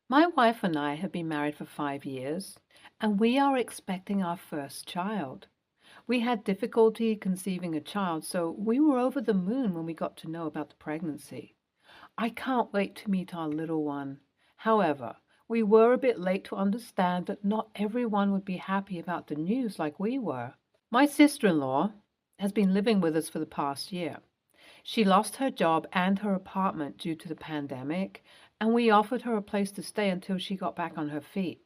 My wife and I have been married for 5 years, and we are expecting our first child. We had difficulty conceiving a child, so we were over the moon when we got to know about the pregnancy. I can't wait to meet our little one. However, we were a bit late to understand that not everyone would be happy about the news like we were. My sister-in-law has been living with us for the past year. She lost her job and her apartment due to the pandemic, and we offered her a place to stay until she got back on her feet.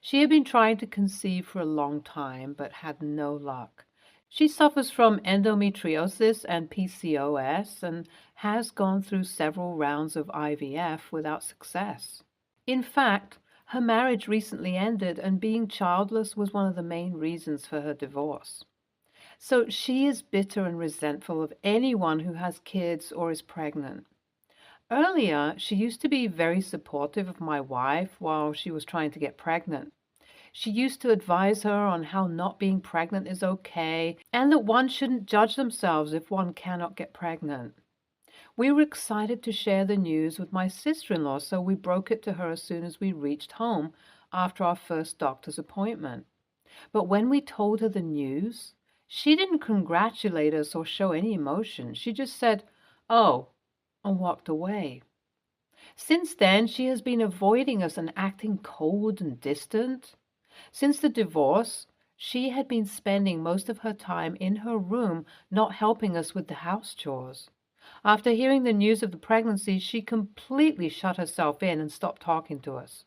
She had been trying to conceive for a long time, but had no luck. She suffers from endometriosis and PCOS and has gone through several rounds of IVF without success. In fact, her marriage recently ended, and being childless was one of the main reasons for her divorce. So she is bitter and resentful of anyone who has kids or is pregnant. Earlier, she used to be very supportive of my wife while she was trying to get pregnant. She used to advise her on how not being pregnant is okay and that one shouldn't judge themselves if one cannot get pregnant. We were excited to share the news with my sister-in-law, so we broke it to her as soon as we reached home after our first doctor's appointment. But when we told her the news, she didn't congratulate us or show any emotion. She just said, "Oh," and walked away. Since then, she has been avoiding us and acting cold and distant. Since the divorce, she had been spending most of her time in her room, not helping us with the house chores. After hearing the news of the pregnancy, she completely shut herself in and stopped talking to us.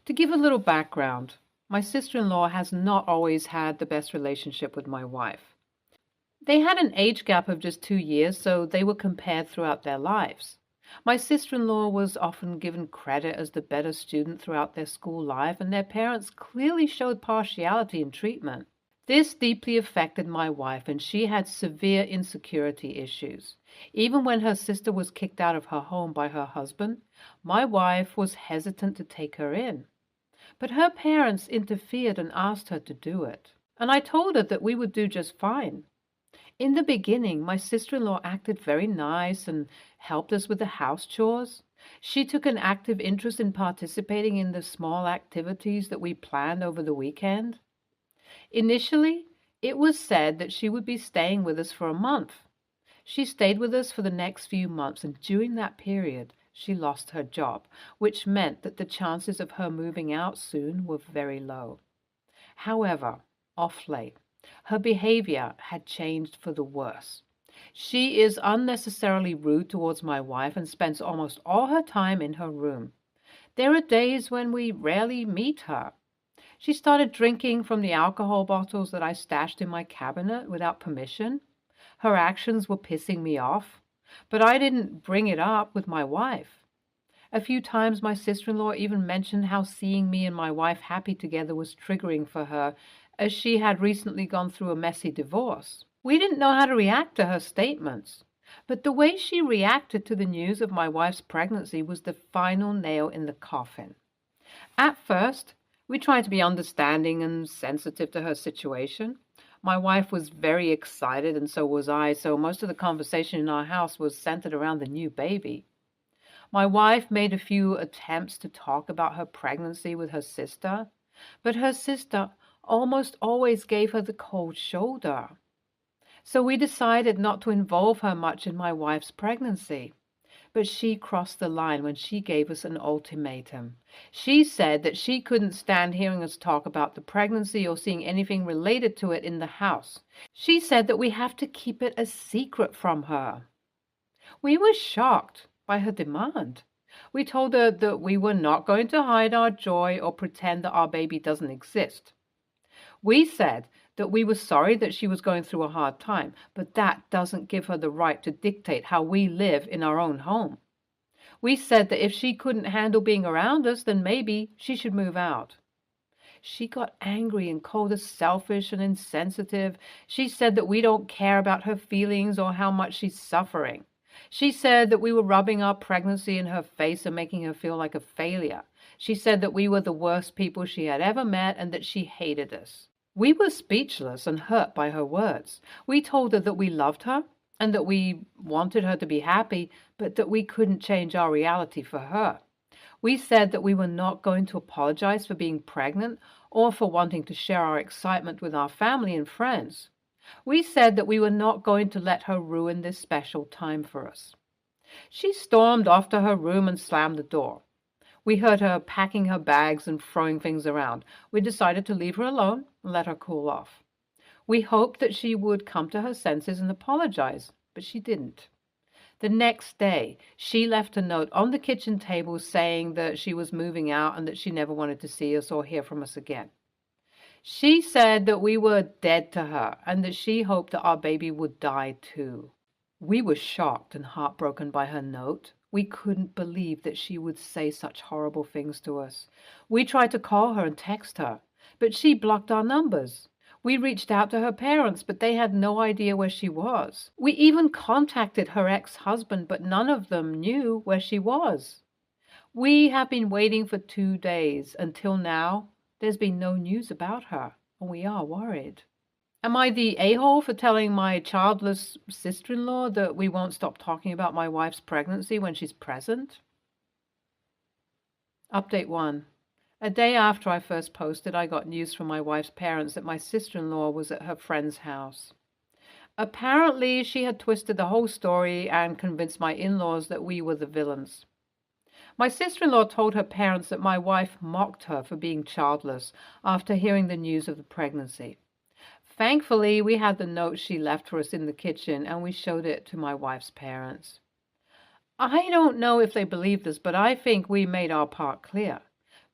To give a little background, my sister-in-law has not always had the best relationship with my wife. They had an age gap of just 2 years, so they were compared throughout their lives. My sister-in-law was often given credit as the better student throughout their school life, and their parents clearly showed partiality in treatment. This deeply affected my wife, and she had severe insecurity issues. Even when her sister was kicked out of her home by her husband, my wife was hesitant to take her in. But her parents interfered and asked her to do it. And I told her that we would do just fine. In the beginning, my sister-in-law acted very nice and helped us with the house chores. She took an active interest in participating in the small activities that we planned over the weekend. Initially, it was said that she would be staying with us for a month. She stayed with us for the next few months, and during that period, she lost her job, which meant that the chances of her moving out soon were very low. However, off late, her behavior had changed for the worse. She is unnecessarily rude towards my wife and spends almost all her time in her room. There are days when we rarely meet her. She started drinking from the alcohol bottles that I stashed in my cabinet without permission. Her actions were pissing me off, but I didn't bring it up with my wife. A few times my sister-in-law even mentioned how seeing me and my wife happy together was triggering for her, as she had recently gone through a messy divorce. We didn't know how to react to her statements, but the way she reacted to the news of my wife's pregnancy was the final nail in the coffin. At first, we tried to be understanding and sensitive to her situation. My wife was very excited, and so was I, so most of the conversation in our house was centered around the new baby. My wife made a few attempts to talk about her pregnancy with her sister, but her sister almost always gave her the cold shoulder. So we decided not to involve her much in my wife's pregnancy. But she crossed the line when she gave us an ultimatum. She said that she couldn't stand hearing us talk about the pregnancy or seeing anything related to it in the house. She said that we have to keep it a secret from her. We were shocked by her demand. We told her that we were not going to hide our joy or pretend that our baby doesn't exist. We said that we were sorry that she was going through a hard time, but that doesn't give her the right to dictate how we live in our own home. We said that if she couldn't handle being around us, then maybe she should move out. She got angry and called us selfish and insensitive. She said that we don't care about her feelings or how much she's suffering. She said that we were rubbing our pregnancy in her face and making her feel like a failure. She said that we were the worst people she had ever met and that she hated us. We were speechless and hurt by her words. We told her that we loved her and that we wanted her to be happy, but that we couldn't change our reality for her. We said that we were not going to apologize for being pregnant or for wanting to share our excitement with our family and friends. We said that we were not going to let her ruin this special time for us. She stormed off to her room and slammed the door. We heard her packing her bags and throwing things around. We decided to leave her alone and let her cool off. We hoped that she would come to her senses and apologize, but she didn't. The next day, she left a note on the kitchen table saying that she was moving out and that she never wanted to see us or hear from us again. She said that we were dead to her and that she hoped that our baby would die too. We were shocked and heartbroken by her note. We couldn't believe that she would say such horrible things to us. We tried to call her and text her, but she blocked our numbers. We reached out to her parents, but they had no idea where she was. We even contacted her ex-husband, but none of them knew where she was. We have been waiting for 2 days. Until now, there's been no news about her, and we are worried. Am I the a-hole for telling my childless sister-in-law that we won't stop talking about my wife's pregnancy when she's present? Update 1. A day after I first posted, I got news from my wife's parents that my sister-in-law was at her friend's house. Apparently, she had twisted the whole story and convinced my in-laws that we were the villains. My sister-in-law told her parents that my wife mocked her for being childless after hearing the news of the pregnancy. Thankfully, we had the note she left for us in the kitchen, and we showed it to my wife's parents. I don't know if they believed us, but I think we made our part clear.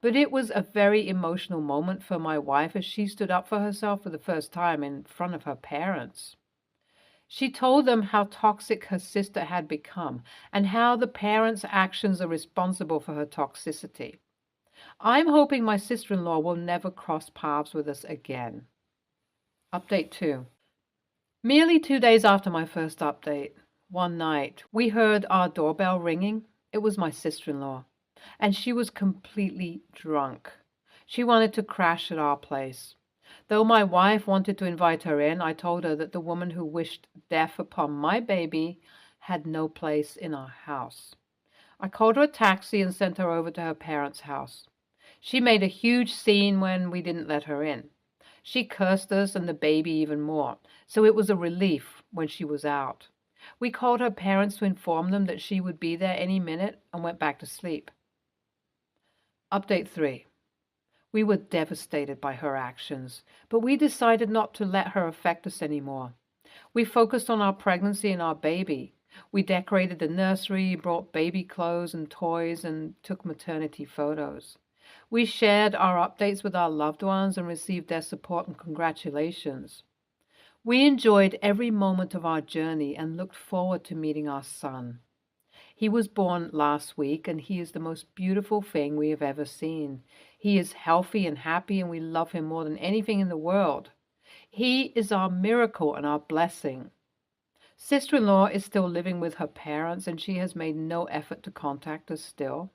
But it was a very emotional moment for my wife as she stood up for herself for the first time in front of her parents. She told them how toxic her sister had become and how the parents' actions are responsible for her toxicity. I'm hoping my sister-in-law will never cross paths with us again. Update 2. Merely 2 days after my first update, one night, we heard our doorbell ringing. It was my sister-in-law, and she was completely drunk. She wanted to crash at our place. Though my wife wanted to invite her in, I told her that the woman who wished death upon my baby had no place in our house. I called her a taxi and sent her over to her parents' house. She made a huge scene when we didn't let her in. She cursed us and the baby even more, so it was a relief when she was out. We called her parents to inform them that she would be there any minute and went back to sleep. Update 3. We were devastated by her actions, but we decided not to let her affect us anymore. We focused on our pregnancy and our baby. We decorated the nursery, brought baby clothes and toys, and took maternity photos. We shared our updates with our loved ones and received their support and congratulations. We enjoyed every moment of our journey and looked forward to meeting our son. He was born last week, and he is the most beautiful thing we have ever seen. He is healthy and happy, and we love him more than anything in the world. He is our miracle and our blessing. Sister-in-law is still living with her parents, and she has made no effort to contact us still.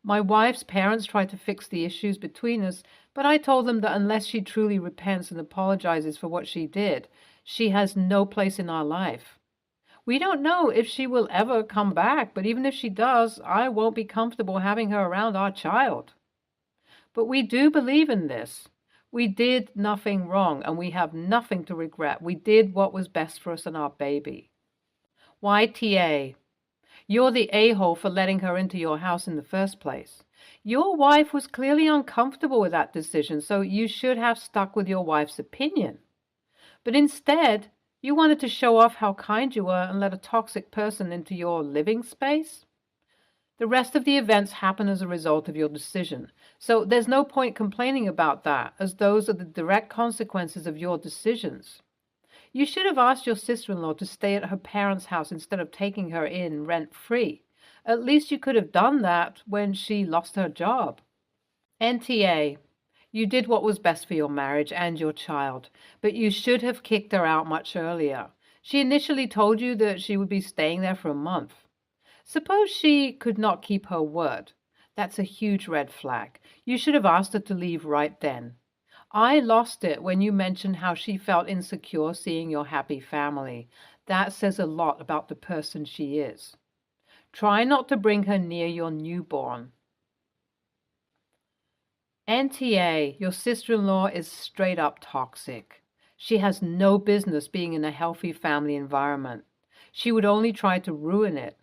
My wife's parents tried to fix the issues between us, but I told them that unless she truly repents and apologizes for what she did, she has no place in our life. We don't know if she will ever come back, but even if she does, I won't be comfortable having her around our child. But we do believe in this. We did nothing wrong, and we have nothing to regret. We did what was best for us and our baby. YTA. You're the a-hole for letting her into your house in the first place. Your wife was clearly uncomfortable with that decision, so you should have stuck with your wife's opinion. But instead, you wanted to show off how kind you were and let a toxic person into your living space? The rest of the events happen as a result of your decision, so there's no point complaining about that, as those are the direct consequences of your decisions. You should have asked your sister-in-law to stay at her parents' house instead of taking her in rent-free. At least you could have done that when she lost her job. NTA. You did what was best for your marriage and your child, but you should have kicked her out much earlier. She initially told you that she would be staying there for a month. Suppose she could not keep her word. That's a huge red flag. You should have asked her to leave right then. I lost it when you mentioned how she felt insecure seeing your happy family. That says a lot about the person she is. Try not to bring her near your newborn. NTA, your sister-in-law is straight up toxic. She has no business being in a healthy family environment. She would only try to ruin it.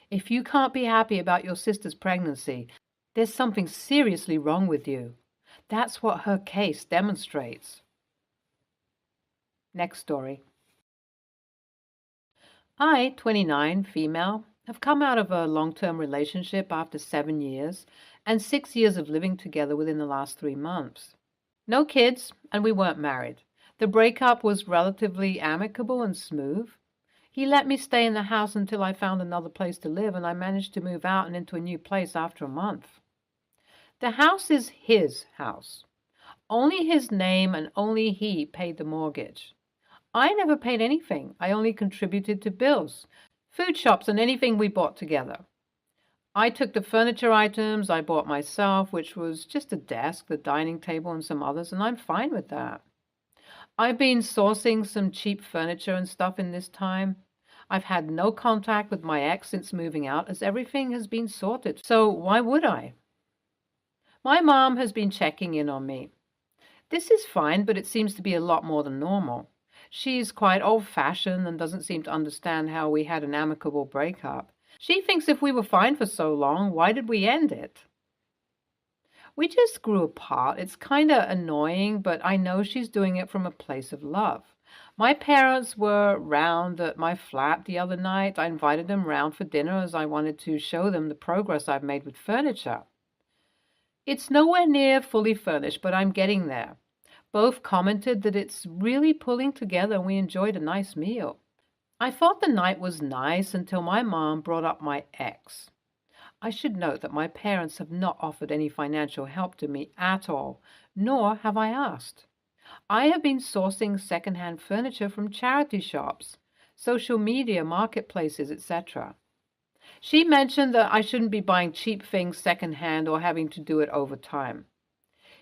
If you can't be happy about your sister's pregnancy, there's something seriously wrong with you. That's what her case demonstrates. Next story. I, 29, female, have come out of a long-term relationship after 7 years and 6 years of living together within the last 3 months. No kids, and we weren't married. The breakup was relatively amicable and smooth. He let me stay in the house until I found another place to live, and I managed to move out and into a new place after a month. The house is his house. Only his name and only he paid the mortgage. I never paid anything. I only contributed to bills, food shops, and anything we bought together. I took the furniture items I bought myself, which was just a desk, the dining table, and some others, and I'm fine with that. I've been sourcing some cheap furniture and stuff in this time. I've had no contact with my ex since moving out, as everything has been sorted, so why would I? My mom has been checking in on me. This is fine, but it seems to be a lot more than normal. She's quite old-fashioned and doesn't seem to understand how we had an amicable breakup. She thinks if we were fine for so long, why did we end it? We just grew apart. It's kind of annoying, but I know she's doing it from a place of love. My parents were round at my flat the other night. I invited them round for dinner as I wanted to show them the progress I've made with furniture. It's nowhere near fully furnished, but I'm getting there. Both commented that it's really pulling together and we enjoyed a nice meal. I thought the night was nice until my mom brought up my ex. I should note that my parents have not offered any financial help to me at all, nor have I asked. I have been sourcing second-hand furniture from charity shops, social media, marketplaces, etc. She mentioned that I shouldn't be buying cheap things second-hand or having to do it over time.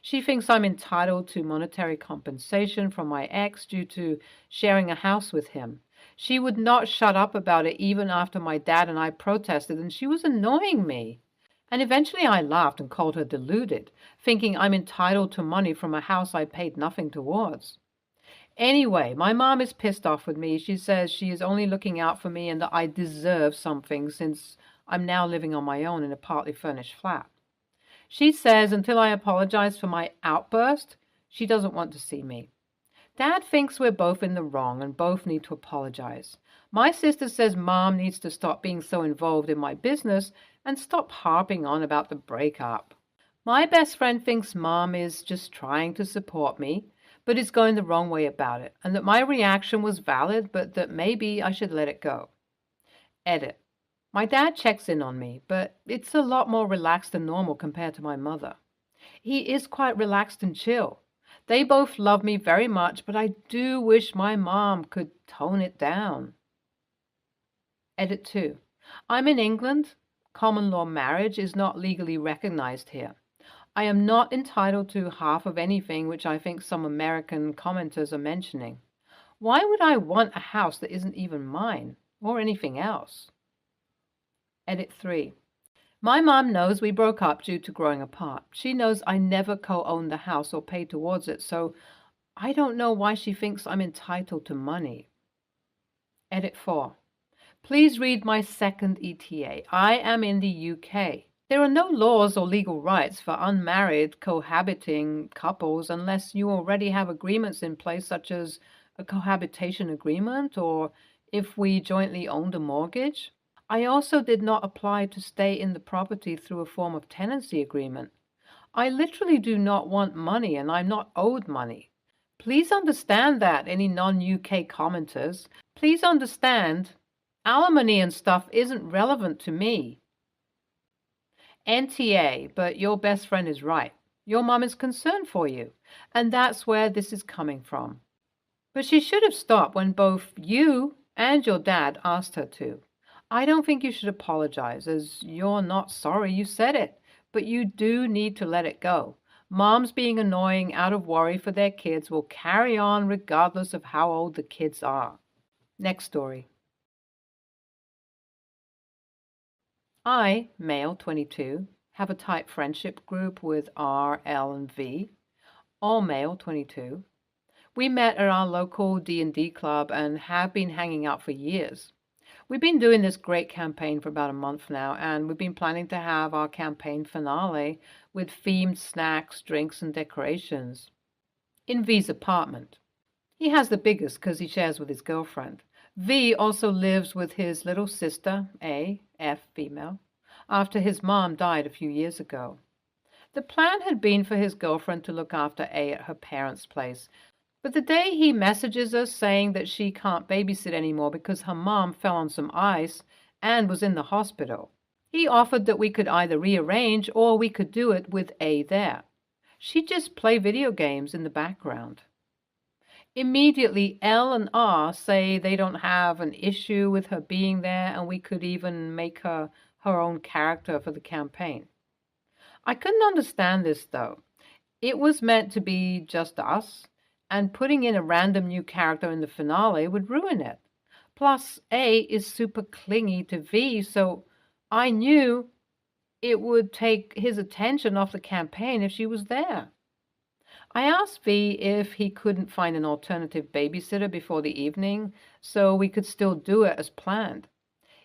She thinks I'm entitled to monetary compensation from my ex due to sharing a house with him. She would not shut up about it even after my dad and I protested, and she was annoying me. And eventually I laughed and called her deluded, thinking I'm entitled to money from a house I paid nothing towards. Anyway, my mom is pissed off with me. She says she is only looking out for me and that I deserve something since I'm now living on my own in a partly furnished flat. She says until I apologize for my outburst, she doesn't want to see me. Dad thinks we're both in the wrong and both need to apologize. My sister says Mom needs to stop being so involved in my business and stop harping on about the breakup. My best friend thinks Mom is just trying to support me, but is going the wrong way about it, and that my reaction was valid, but that maybe I should let it go. Edit. My dad checks in on me, but it's a lot more relaxed than normal compared to my mother. He is quite relaxed and chill. They both love me very much, but I do wish my mom could tone it down. Edit 2. I'm in England. Common law marriage is not legally recognized here. I am not entitled to half of anything which I think some American commenters are mentioning. Why would I want a house that isn't even mine, or anything else? Edit 3. My mom knows we broke up due to growing apart. She knows I never co-owned the house or paid towards it, so I don't know why she thinks I'm entitled to money. Edit 4. Please read my second ETA. I am in the UK. There are no laws or legal rights for unmarried cohabiting couples unless you already have agreements in place, such as a cohabitation agreement or if we jointly owned a mortgage. I also did not apply to stay in the property through a form of tenancy agreement. I literally do not want money and I'm not owed money. Please understand that, any non-UK commenters. Please understand, alimony and stuff isn't relevant to me. NTA, but your best friend is right. Your mom is concerned for you, and that's where this is coming from. But she should have stopped when both you and your dad asked her to. I don't think you should apologize, as you're not sorry you said it, but you do need to let it go. Moms being annoying out of worry for their kids will carry on regardless of how old the kids are. Next story. I, male, 22, have a tight friendship group with R, L, and V, all male, 22. We met at our local D&D club and have been hanging out for years. We've been doing this great campaign for about a month now, and we've been planning to have our campaign finale with themed snacks, drinks, and decorations in V's apartment. He has the biggest because he shares with his girlfriend. V also lives with his little sister, A, F, female, after his mom died a few years ago. The plan had been for his girlfriend to look after A at her parents' place, but the day he messages us saying that she can't babysit anymore because her mom fell on some ice and was in the hospital, he offered that we could either rearrange or we could do it with A there. She'd just play video games in the background. Immediately, L and R say they don't have an issue with her being there and we could even make her her own character for the campaign. I couldn't understand this though. It was meant to be just us, and putting in a random new character in the finale would ruin it. Plus, A is super clingy to V, so I knew it would take his attention off the campaign if she was there. I asked V if he couldn't find an alternative babysitter before the evening so we could still do it as planned.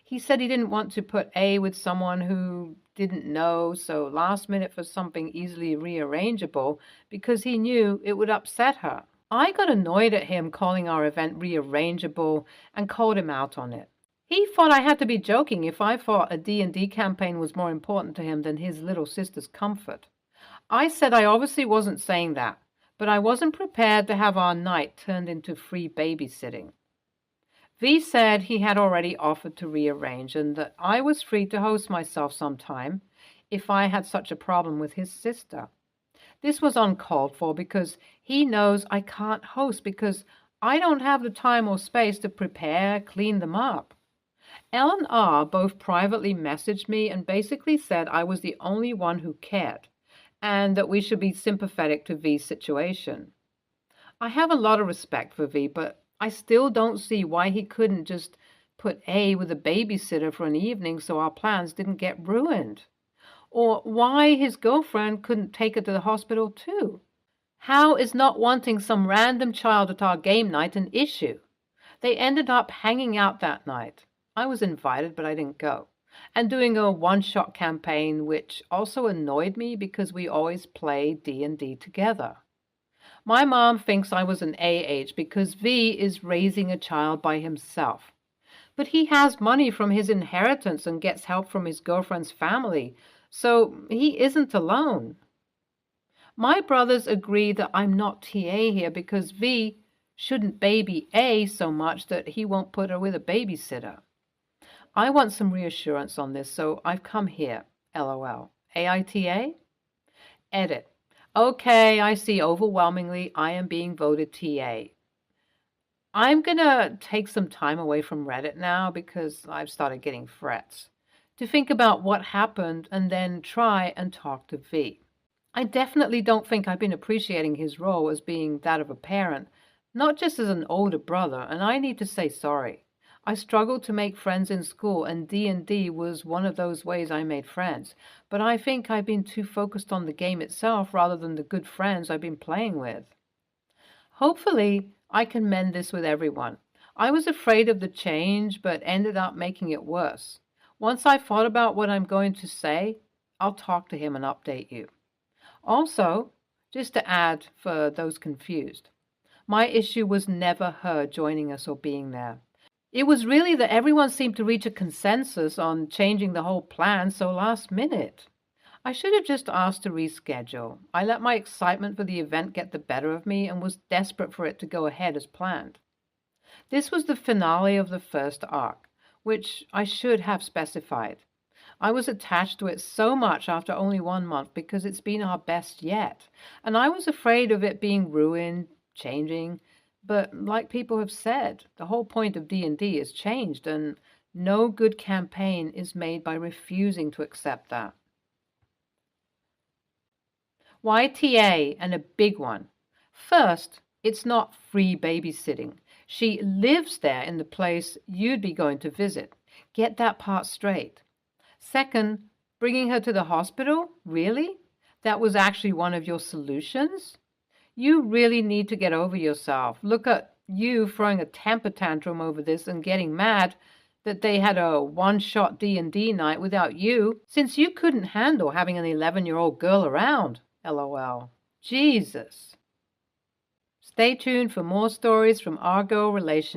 He said he didn't want to put A with someone who didn't know, so last minute for something easily rearrangeable because he knew it would upset her. I got annoyed at him calling our event rearrangeable and called him out on it. He thought I had to be joking if I thought a D&D campaign was more important to him than his little sister's comfort. I said I obviously wasn't saying that, but I wasn't prepared to have our night turned into free babysitting. V said he had already offered to rearrange and that I was free to host myself sometime if I had such a problem with his sister. This was uncalled for because he knows I can't host because I don't have the time or space to prepare, clean them up. L and R both privately messaged me and basically said I was the only one who cared, and that we should be sympathetic to V's situation. I have a lot of respect for V, but I still don't see why he couldn't just put A with a babysitter for an evening so our plans didn't get ruined. Or why his girlfriend couldn't take her to the hospital too. How is not wanting some random child at our game night an issue? They ended up hanging out that night. I was invited, but I didn't go, and doing a one-shot campaign, which also annoyed me because we always play D&D together. My mom thinks I was an AH because V is raising a child by himself. But he has money from his inheritance and gets help from his girlfriend's family, so he isn't alone. My brothers agree that I'm not TA here because V shouldn't baby A so much that he won't put her with a babysitter. I want some reassurance on this, so I've come here. LOL. AITA? Edit. Okay, I see overwhelmingly I am being voted TA. I'm going to take some time away from Reddit now because I've started getting threats to think about what happened and then try and talk to V. I definitely don't think I've been appreciating his role as being that of a parent, not just as an older brother, and I need to say sorry. I struggled to make friends in school, and D&D was one of those ways I made friends, but I think I've been too focused on the game itself rather than the good friends I've been playing with. Hopefully, I can mend this with everyone. I was afraid of the change, but ended up making it worse. Once I thought about what I'm going to say, I'll talk to him and update you. Also, just to add for those confused, my issue was never her joining us or being there. It was really that everyone seemed to reach a consensus on changing the whole plan so last minute. I should have just asked to reschedule. I let my excitement for the event get the better of me and was desperate for it to go ahead as planned. This was the finale of the first arc, which I should have specified. I was attached to it so much after only 1 month because it's been our best yet, and I was afraid of it being ruined, changing. But like people have said, the whole point of D&D is changed, and no good campaign is made by refusing to accept that. YTA, and a big one. First, it's not free babysitting. She lives there in the place you'd be going to visit. Get that part straight. Second, Bringing her to the hospital? Really? That was actually one of your solutions? You really need to get over yourself. Look at you throwing a temper tantrum over this and getting mad that they had a one-shot D&D night without you, since you couldn't handle having an 11-year-old girl around. LOL. Jesus. Stay tuned for more stories from our girl relationship.